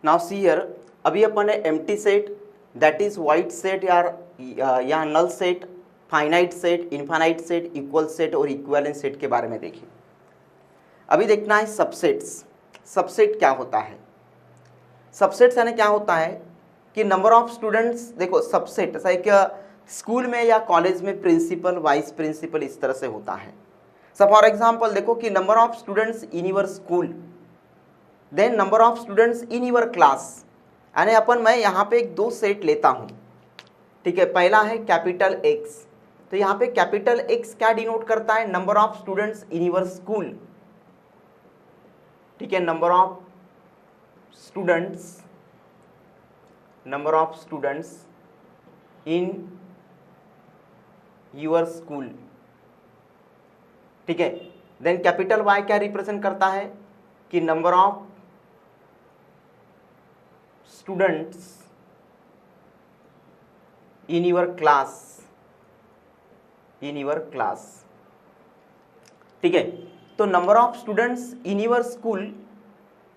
Now see here, अभी अपन ने empty set, that is void set या null set, finite set, infinite set, equal set और equivalent set के बारे में देखिए। अभी देखना है सबसेट्स। सबसेट क्या होता है? सबसेट्स यानी क्या होता है कि नंबर ऑफ स्टूडेंट्स, देखो सबसेट ऐसा एक स्कूल में या कॉलेज में प्रिंसिपल, वाइस प्रिंसिपल इस तरह से होता है। सो फॉर एग्जांपल देखो कि number of students in your school, then number of students in your class, यानी अपन मैं यहाँ पे एक दो सेट लेता हूँ, ठीक है। पहला है कैपिटल एक्स, तो यहाँ पे कैपिटल एक्स क्या डिनोट करता है? Number of students in your school, ठीक है। Number of students in your school, ठीक है। देन कैपिटल वाई क्या रिप्रेजेंट करता है कि number of students in your class, ठीक है। तो number of students in your school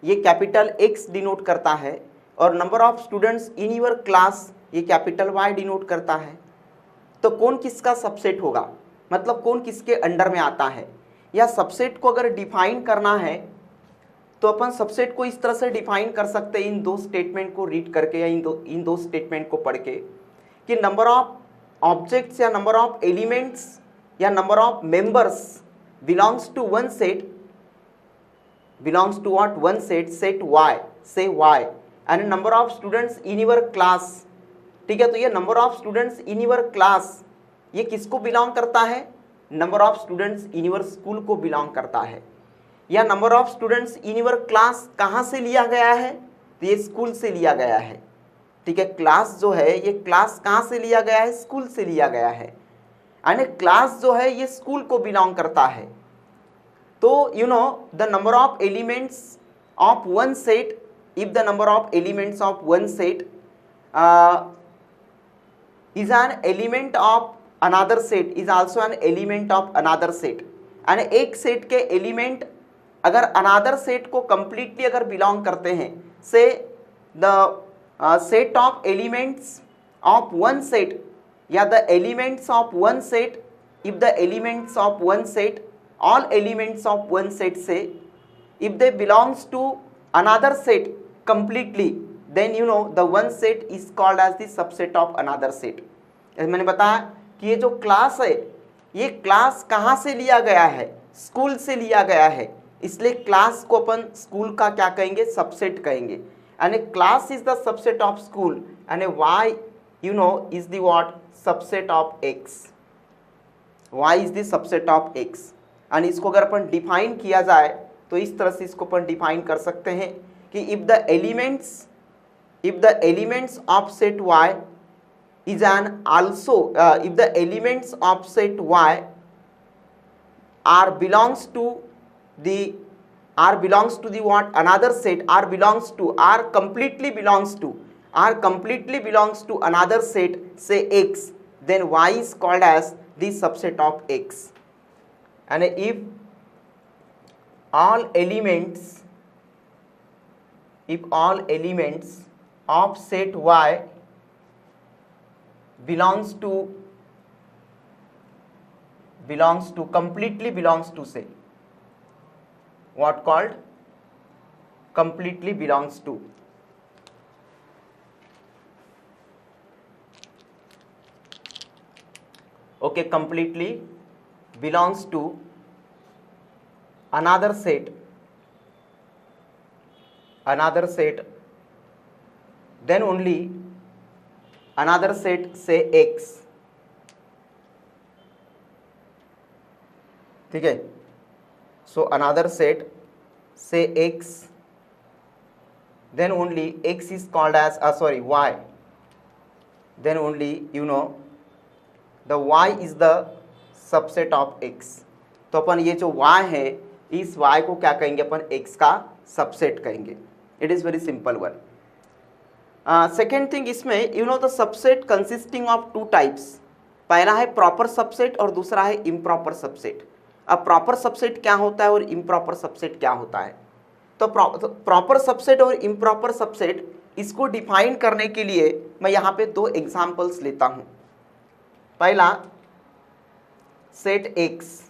ये कैपिटल एक्स डिनोट करता है, और number of students in your class ये कैपिटल वाई डिनोट करता है। तो कौन किसका सबसेट होगा, मतलब कौन किसके अंडर में आता है? या सबसेट को अगर डिफाइन करना है तो अपन सबसेट को इस तरह से डिफाइन कर सकते हैं, इन दो स्टेटमेंट को रीड करके या इन दो स्टेटमेंट को पढ़ के, कि नंबर ऑफ ऑब्जेक्ट्स या नंबर ऑफ एलिमेंट्स या number of members belongs to one set, belongs to what? One set, set y, say y, and number of students in your class, ठीक है। तो ये number of students in your class ये किसको belong करता है? Number of students in your school को belong करता है। या number of students in your class कहाँ से लिया गया है? तो ये स्कूल से लिया गया है, ठीक है। क्लास जो है ये क्लास कहाँ से लिया गया है? स्कूल से लिया गया है, यानी क्लास जो है ये स्कूल को बिलोंग करता है। तो you know the number of elements of one set, if the number of elements of one set is an element of another set is also an element of another set, यानी एक set के element अगर another set को completely अगर belong करते हैं, say the set of elements of one set या the elements of one set, if the elements of one set, all elements of one set say if they belongs to another set completely, then you know the one set is called as the subset of another set। मैंने बताया कि ये जो class है ये class कहाँ से लिया गया है? स्कूल से लिया गया है, इसलिए क्लास को अपन स्कूल का क्या कहेंगे? सबसेट कहेंगे। यानी class is the subset of school, यानी y you know is the what? Subset of x, y is the subset of x. यानी इसको अगर अपन डिफाइन किया जाए तो इस तरह से इसको अपन डिफाइन कर सकते हैं कि if the elements of set y is an also if the elements of set y are belongs to the what? Another set, are completely belongs to another set, say x, then y is called as the subset of x। and if all elements of set y belongs to say what called? Completely belongs to, okay, completely belongs to another set, then only another set, say x, ठीक है। so another set, say x, then only x is called as y, then only you know the y is the subset of x। तो अपन ये जो y है इस y को क्या कहेंगे? अपन x का सबसेट कहेंगे। It is very simple one. Second thing, इसमें you know the subset consisting of two types, पहला है प्रॉपर सबसेट और दूसरा है इम्प्रॉपर सबसेट। अब प्रॉपर सबसेट क्या होता है और इम्प्रॉपर सबसेट क्या होता है? तो प्रॉपर सबसेट और इम्प्रॉपर सबसेट इसको डिफाइन करने के लिए मैं यहाँ पे दो एग्जाम्पल्स लेता हूँ। पहला सेट एक्स,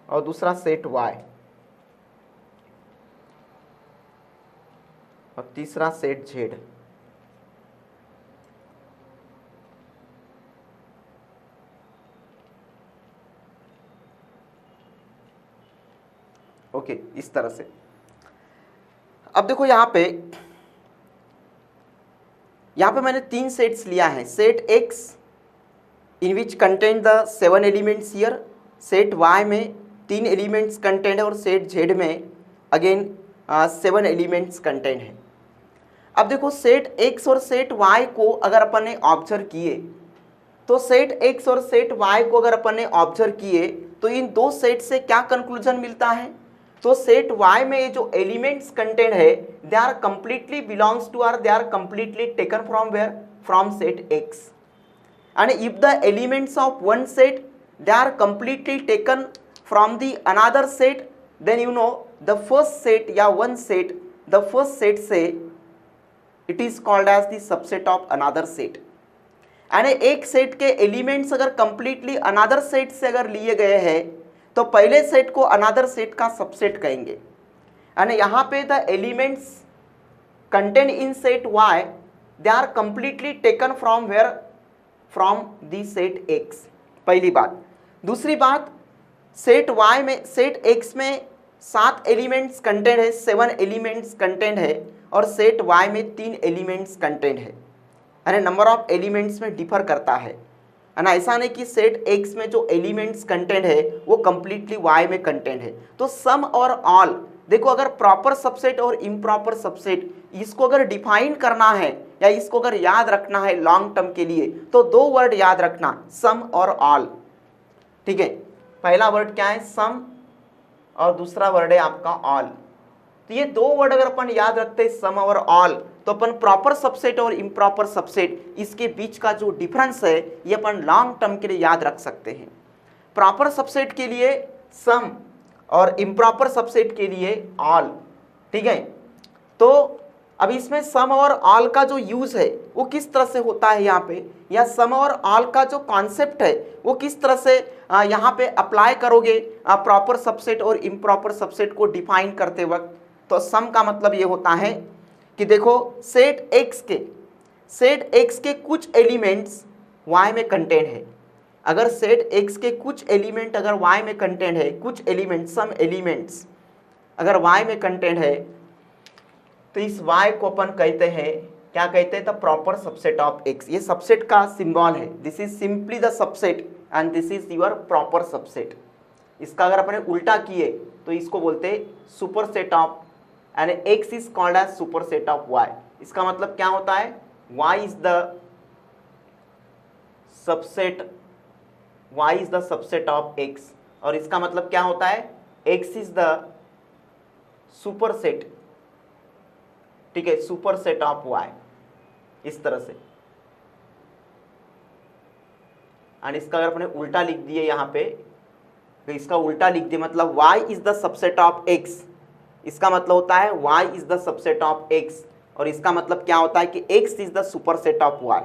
और दूसरा सेट वाई, और तीसरा सेट जेड। ओके, इस तरह से। अब देखो यहाँ पे मैंने तीन सेट्स लिया है। Set X in which contain the 7 elements here, set Y में 3 एलिमेंट्स कंटेंट है, और सेट जेड में अगेन 7 एलिमेंट्स कंटेंट है। अब देखो सेट एक्स और सेट वाई को अगर अपन ने ऑब्जर्व किए, तो सेट एक्स और सेट वाई को अगर अपन ने ऑब्जर्व किए तो इन दो सेट से क्या कंक्लूजन मिलता है? तो सेट वाई में ये जो एलिमेंट्स कंटेंट है they are completely belongs to, are they are completely taken from where, from set X. And if the elements of one set they are completely taken from the another set, then you know the first set या one set, the first set से it is called as the subset of another set। यानी एक set के elements अगर completely another set से अगर लिए गए हैं तो पहले सेट को another set का सबसेट कहेंगे। यानी यहाँ पे the elements contained in set Y they are completely taken from where, from the set X। पहली बात। दूसरी बात, सेट Y में, सेट X में 7 एलिमेंट्स कंटेंट है, 7 एलिमेंट्स कंटेंट है, और सेट Y में 3 एलिमेंट्स कंटेंट है। यानी नंबर ऑफ एलिमेंट्स में डिफर करता है ना। ऐसा नहीं कि सेट X में जो एलिमेंट्स कंटेंट है वो कंप्लीटली Y में कंटेंट है। तो सम और ऑल, देखो अगर प्रॉपर सबसेट और इम्प्रॉपर सबसेट इसको अगर डिफाइन करना है या इसको अगर याद रखना है लॉन्ग टर्म के लिए, तो दो वर्ड याद रखना, सम और ऑल। ठीक है, पहला वर्ड क्या है? सम, और दूसरा वर्ड है आपका ऑल। तो ये दो वर्ड अगर अपन याद रखते हैं, सम और ऑल, तो अपन प्रॉपर सबसेट और इम्प्रॉपर सबसेट इसके बीच का जो डिफरेंस है ये अपन लॉन्ग टर्म के लिए याद रख सकते हैं। प्रॉपर सबसेट के लिए सम और इम्प्रॉपर सबसेट के लिए ऑल। ठीक है, तो अब इसमें सम और ऑल का जो यूज है वो किस तरह से होता है यहाँ पे, या सम और ऑल का जो कॉन्सेप्ट है वो किस तरह से यहाँ पे अप्लाई करोगे प्रॉपर सबसेट और इम्प्रॉपर सबसेट को डिफाइन करते वक्त। तो सम का मतलब ये होता है कि देखो सेट एक्स के कुछ एलिमेंट्स वाई में कंटेंट है। अगर सेट एक्स के कुछ एलिमेंट अगर वाई में कंटेंट है, कुछ एलिमेंट, सम एलिमेंट्स अगर वाई में कंटेंट है, तो इस y को अपन कहते हैं, क्या कहते हैं? The proper subset of x। ये सबसेट का सिंबल है, this is simply the subset and this is your proper subset. इसका अगर अपने उल्टा किए तो इसको बोलते हैं super set of, and x is called as super set of y। इसका मतलब क्या होता है? y is the subset of x, और इसका मतलब क्या होता है? x is the super set, ठीक है, सुपर सेट ऑफ y, इस तरह से। और इसका अगर अपने उल्टा लिख दिए यहाँ पे, तो इसका उल्टा लिख दिए मतलब y is the subset of x, इसका मतलब होता है y is the subset of x, और इसका मतलब क्या होता है कि x is the super set of y।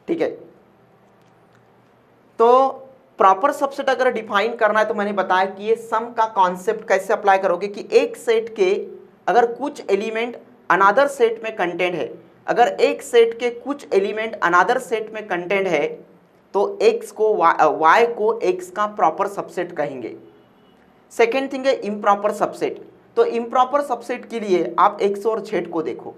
ठीक है, तो प्रॉपर सबसेट अगर डिफाइन करना है तो मैंने बताया कि ये सम का कॉन्सेप्ट कैसे अप्लाई करोगे कि एक सेट के अगर कुछ एलिमेंट अनदर सेट में कंटेंट है, अगर एक सेट के कुछ एलिमेंट अनदर सेट में कंटेंट है तो x को y को x का प्रॉपर सबसेट कहेंगे। सेकेंड थिंग है इम्प्रॉपर सबसेट। तो इम्प्रॉपर सबसेट के लिए आप x और z को देखो,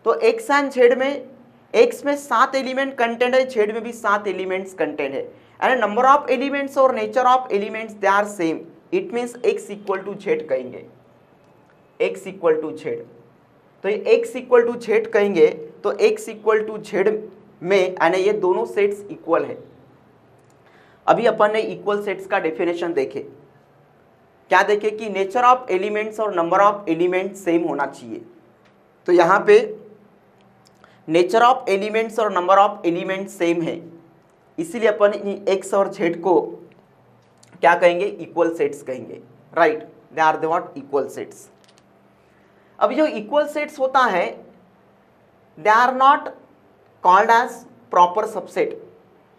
तो x एंड z में x में 7 एलिमेंट कंटेंट है, z में भी 7 एलिमेंट्स कंटेंट है, एंड नंबर ऑफ एलिमेंट्स और nature of elements they are same. It means x equal to z कहेंगे, x इक्वल टू z। तो ये x इक्वल टू z कहेंगे, तो x इक्वल टू z में यानी ये दोनों सेट्स इक्वल है। अभी अपन ने इक्वल सेट्स का डेफिनेशन देखे, क्या देखे कि नेचर ऑफ एलिमेंट्स और नंबर ऑफ एलिमेंट्स सेम होना चाहिए। तो यहाँ पे नेचर ऑफ एलिमेंट्स और नंबर ऑफ एलिमेंट्स सेम है, इसीलिए अपन x और z को क्या कहेंगे, इक्वल सेट्स कहेंगे, right, they are the what, equal sets. अब जो इक्वल सेट्स होता है, they are not called as proper subset,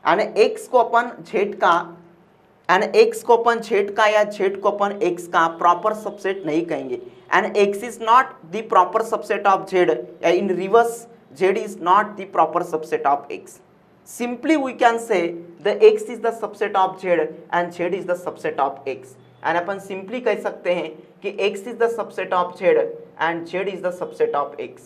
यानी एक्स को अपन जेड का, यानी एक्स को अपन जेड का या जेड को अपन एक्स का प्रॉपर सबसेट नहीं कहेंगे, and x is not the proper subset of z, या in reverse z is not the proper subset of x. Simply we can say the x is the subset of z and z is the subset of x, and upon simply कह सकते हैं कि x is the subset of z and z is the subset of x।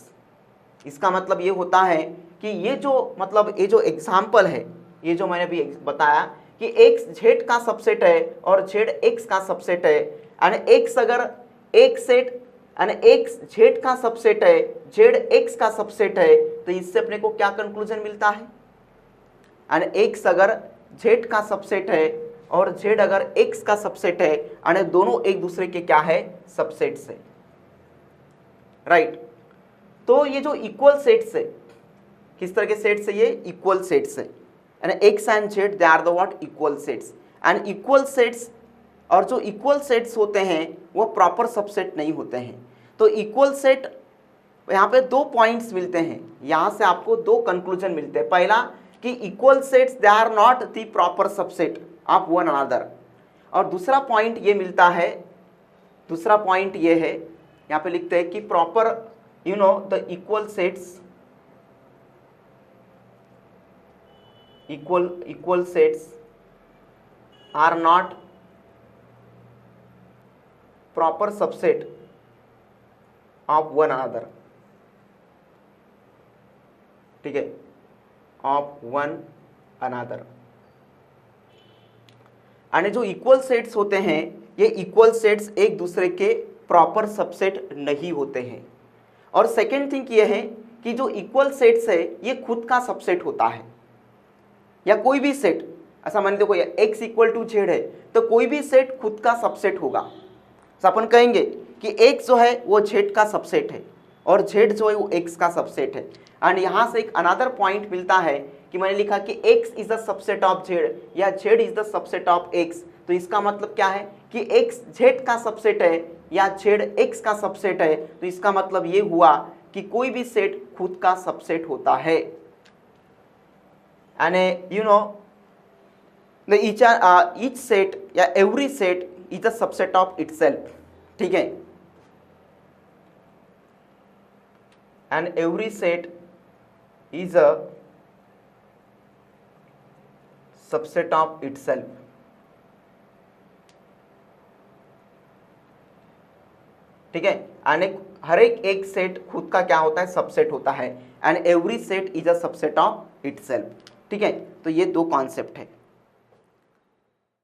इसका मतलब ये होता है कि ये जो मतलब ये जो एग्जाम्पल है, ये जो मैंने अभी बताया कि x z का सबसेट है और z x का सबसेट है, and x अगर एक सेट and x z का सबसेट है, z x का सबसेट है, तो इससे अपने को क्या कंक्लूजन मिलता है, एंड x अगर z का सबसेट है और z अगर x का सबसेट है, एंड दोनों एक दूसरे के क्या है, सबसेट्स है, राइट। तो ये जो इक्वल सेट्स है, किस तरह के सेट्स है, ये इक्वल सेट्स है, and x and z they are the what, equal sets. And equal sets, और जो इक्वल सेट्स होते हैं वो प्रॉपर सबसेट नहीं होते हैं। तो इक्वल सेट, यहाँ पे दो पॉइंट्स मिलते हैं, यहाँ से आपको दो कंक्लूजन मिलते हैं। पहला कि equal sets they are not the proper subset of one another, और दूसरा पॉइंट ये मिलता है, दूसरा पॉइंट ये है, यहाँ पे लिखते हैं कि proper you know the equal sets, equal sets are not proper subset of one another, ठीक है, ऑफ वन अनदर। यानी जो इक्वल सेट्स होते हैं, ये इक्वल सेट्स एक दूसरे के प्रॉपर सबसेट नहीं होते हैं। और सेकेंड थिंग ये है कि जो इक्वल सेट्स है ये खुद का सबसेट होता है, या कोई भी सेट, ऐसा मान लो कोई x इक्वल टू जेड है, तो कोई भी सेट खुद का सबसेट होगा। तो अपन कहेंगे कि x जो है वो z का सबसेट है और z जो है वो x का सबसेट है। एंड यहाँ से एक अनदर पॉइंट मिलता है कि मैंने लिखा कि x is the subset of z या z is the subset of x, तो इसका मतलब क्या है कि x z का सबसेट है या z x का सबसेट है, तो इसका मतलब ये हुआ कि कोई भी सेट खुद का सबसेट होता है। And you know the each set या every set is the subset of itself, ठीक है, and every set is a subset of itself, ठीक है, एंड हर एक सेट खुद का क्या होता है, सबसेट होता है, and every set is a subset of itself, ठीक है। तो ये दो कॉन्सेप्ट है।